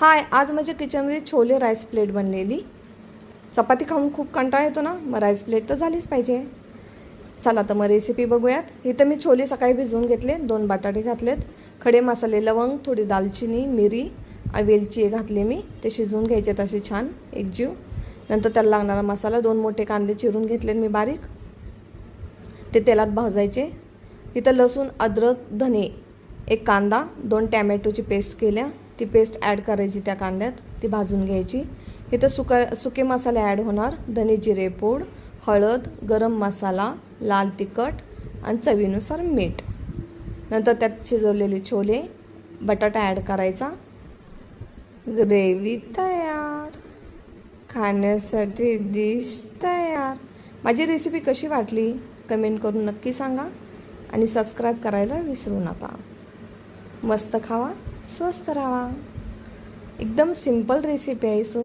हाय, आज माझ्या किचनमध्ये छोले राईस प्लेट बनलेली. चपाती खाऊन खूप कंटाळा येतो ना, मग राईस प्लेट तर झालीच पाहिजे. चला तर मग रेसिपी बघूयात. इथं मी छोले सकाळी भिजवून घेतले, 2 बटाटे घातलेत, खडे मसाले, लवंग, थोडी दालचिनी, मिरी, वेलची घातले मी. ते शिजवून घ्यायचे तसे छान एकजीव. नंतर त्याला लागणारा मसाला 2 मोठे कांदे चिरून घेतलेत मी बारीक, ते तेलात भाजायचे. इथं लसूण, अद्रक, धने, एक कांदा, 2 टॅमॅटोची पेस्ट केल्या, ती पेस्ट ॲड करायची त्या कांद्यात, ती भाजून घ्यायची. इथं सुके मसाले ॲड होणार, धने जिरे पूड, हळद, गरम मसाला, लाल तिखट आणि चवीनुसार मीठ. नंतर त्यात शिजवलेले छोले, बटाटा ॲड करायचा. ग्रेव्ही तयार, खाण्यासाठी डिश तयार. माझी रेसिपी कशी वाटली कमेंट करून नक्की सांगा आणि सबस्क्राईब करायला विसरू नका. मस्त खावा, स्वस्त राहा. एकदम सिंपल रेसिपी आहे.